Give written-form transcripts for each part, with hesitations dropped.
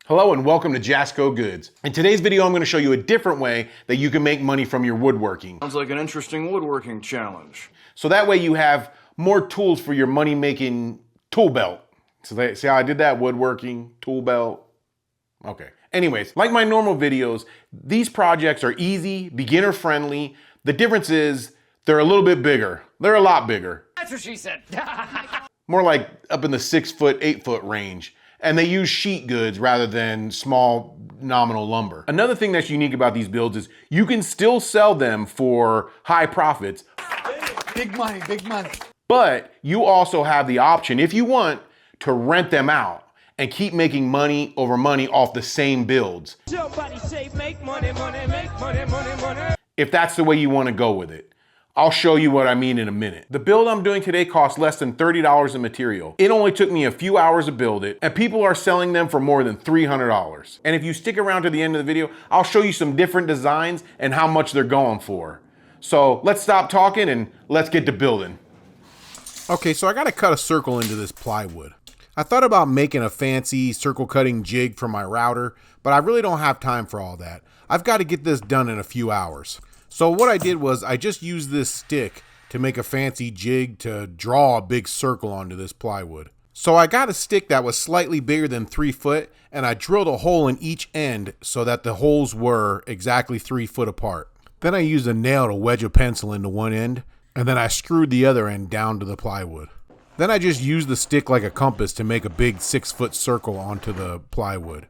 Hello and welcome to Jasco Goods. In today's video, I'm going to show you a different way that you can make money from your woodworking. Sounds like an interesting woodworking challenge. So that way you have more tools for your money-making tool belt. So see how I did that? Woodworking, tool belt. Okay. Anyways, like my normal videos, these projects are easy, beginner friendly. The difference is they're a little bit bigger. They're a lot bigger. That's what she said. More like up in the 6 foot, 8 foot range. And they use sheet goods rather than small nominal lumber. Another thing that's unique about these builds is you can still sell them for high profits. Big money, big money. But you also have the option, if you want, to rent them out and keep making money over money off the same builds. Somebody say make money, money, make money, money, money. If that's the way you want to go with it. I'll show you what I mean in a minute. The build I'm doing today costs less than $30 in material. It only took me a few hours to build it, and people are selling them for more than $300. And if you stick around to the end of the video, I'll show you some different designs and how much they're going for. So let's stop talking and let's get to building. Okay, so I gotta cut a circle into this plywood. I thought about making a fancy circle cutting jig for my router, but I really don't have time for all that. I've got to get this done in a few hours. So what I did was I just used this stick to make a fancy jig to draw a big circle onto this plywood. So I got a stick that was slightly bigger than 3 foot, and I drilled a hole in each end so that the holes were exactly 3 foot apart. Then I used a nail to wedge a pencil into one end, and then I screwed the other end down to the plywood. Then I just used the stick like a compass to make a big 6 foot circle onto the plywood.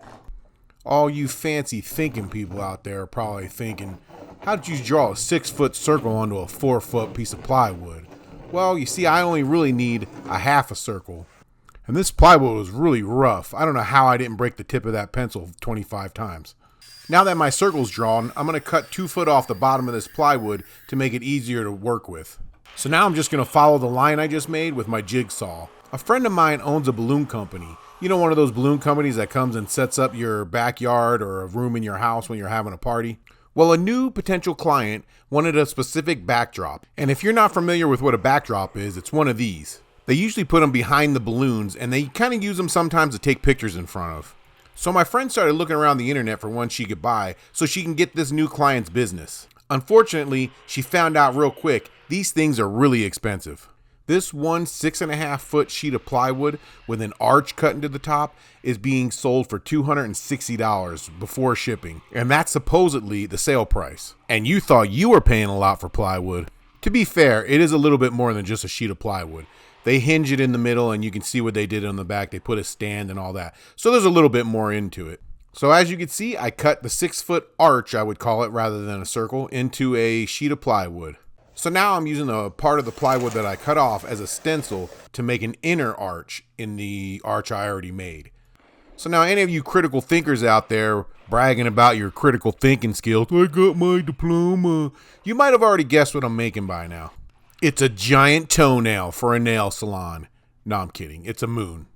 All you fancy thinking people out there are probably thinking, how did you draw a 6 foot circle onto a 4 foot piece of plywood? Well, you see, I only really need a half a circle. And this plywood was really rough. I don't know how I didn't break the tip of that pencil 25 times. Now that my circle's drawn, I'm going to cut 2 foot off the bottom of this plywood to make it easier to work with. So now I'm just going to follow the line I just made with my jigsaw. A friend of mine owns a balloon company. You know, one of those balloon companies that comes and sets up your backyard or a room in your house when you're having a party? Well, a new potential client wanted a specific backdrop. And if you're not familiar with what a backdrop is, it's one of these. They usually put them behind the balloons, and they kind of use them sometimes to take pictures in front of. So my friend started looking around the internet for one she could buy so she can get this new client's business. Unfortunately, she found out real quick, these things are really expensive. This one 6.5 foot sheet of plywood with an arch cut into the top is being sold for $260 before shipping. And that's supposedly the sale price. And you thought you were paying a lot for plywood. To be fair, it is a little bit more than just a sheet of plywood. They hinge it in the middle and you can see what they did on the back. They put a stand and all that. So there's a little bit more into it. So as you can see, I cut the 6 foot arch, I would call it rather than a circle, into a sheet of plywood. So now I'm using the part of the plywood that I cut off as a stencil to make an inner arch in the arch I already made. So now any of you critical thinkers out there bragging about your critical thinking skills, I got my diploma, you might have already guessed what I'm making by now. It's a giant toenail for a nail salon. No, I'm kidding. It's a moon.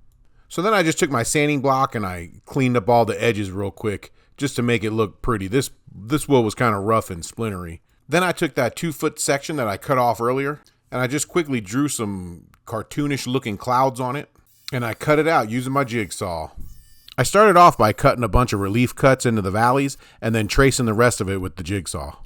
So then I just took my sanding block and I cleaned up all the edges real quick just to make it look pretty. This wood was kind of rough and splintery. Then I took that 2 foot section that I cut off earlier and I just quickly drew some cartoonish looking clouds on it and I cut it out using my jigsaw. I started off by cutting a bunch of relief cuts into the valleys and then tracing the rest of it with the jigsaw.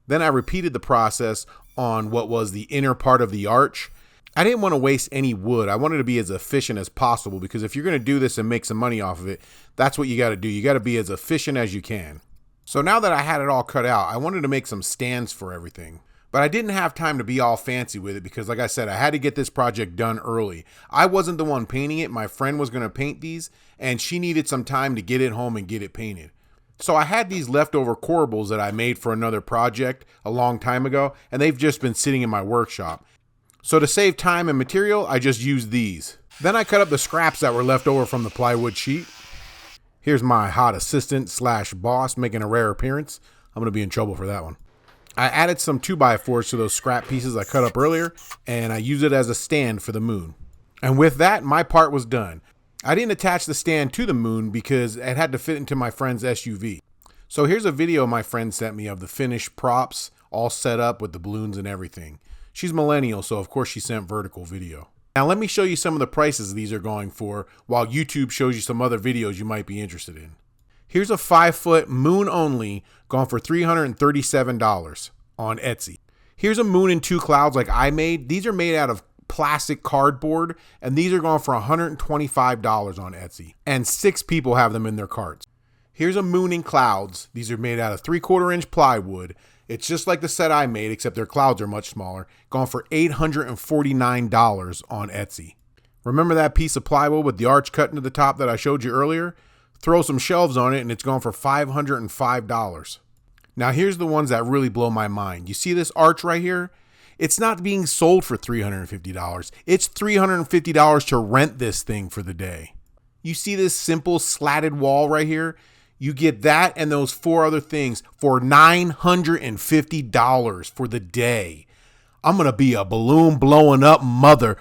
Then I repeated the process on what was the inner part of the arch. I didn't want to waste any wood. I wanted to be as efficient as possible because if you're going to do this and make some money off of it, that's what you got to do. You got to be as efficient as you can. So now that I had it all cut out, I wanted to make some stands for everything. But I didn't have time to be all fancy with it because, like I said, I had to get this project done early. I wasn't the one painting it. My friend was going to paint these, and she needed some time to get it home and get it painted. So I had these leftover corbels that I made for another project a long time ago, and they've just been sitting in my workshop. So to save time and material, I just used these. Then I cut up the scraps that were left over from the plywood sheet. Here's my hot assistant / boss making a rare appearance. I'm going to be in trouble for that one. I added some 2x4s to those scrap pieces I cut up earlier, and I used it as a stand for the moon. And with that, my part was done. I didn't attach the stand to the moon because it had to fit into my friend's SUV. So here's a video my friend sent me of the finished props all set up with the balloons and everything. She's millennial, so of course she sent vertical video. Now let me show you some of the prices these are going for while YouTube shows you some other videos you might be interested in. Here's a 5-foot moon only going for $337 on Etsy. Here's a moon and 2 clouds like I made. These are made out of plastic cardboard, and these are going for $125 on Etsy. And 6 people have them in their carts. Here's a moon and clouds. These are made out of 3/4 inch plywood. It's just like the set I made, except their clouds are much smaller, going for $849 on Etsy. Remember that piece of plywood with the arch cut into the top that I showed you earlier? Throw some shelves on it and it's going for $505. Now here's the ones that really blow my mind. You see this arch right here? It's not being sold for $350. It's $350 to rent this thing for the day. You see this simple slatted wall right here? You get that and those 4 other things for $950 for the day. I'm going to be a balloon blowing up mother